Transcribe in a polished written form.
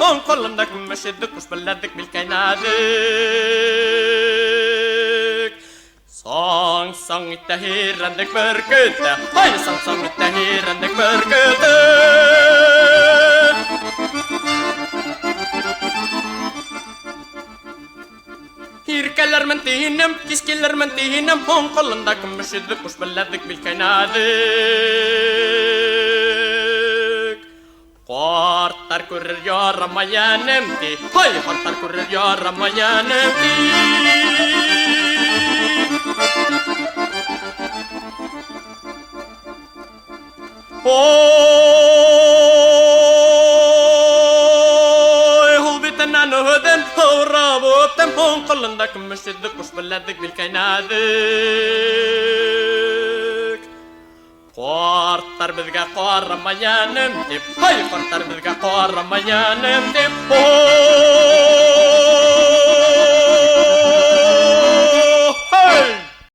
hon kolunda kummeşedik kuş belledik bilkaynadık. Sang sang itte hirendik börküte, haydi sang sang itte hirendik börküte. Hirkeler mentihinem, kiskeler mentihinem, hon kolunda kummeşedik kuş belledik bilkaynadık. Kortar kurir yaramayanemti, hay kortar kurir yaramayanemti. Oy hul biten anöden hora boptem hon kolunda kummeşedik kuş belledik bilkaynadık. Kortar bizga qoramayanem deb, hay kortar bizga qoramayanem deb.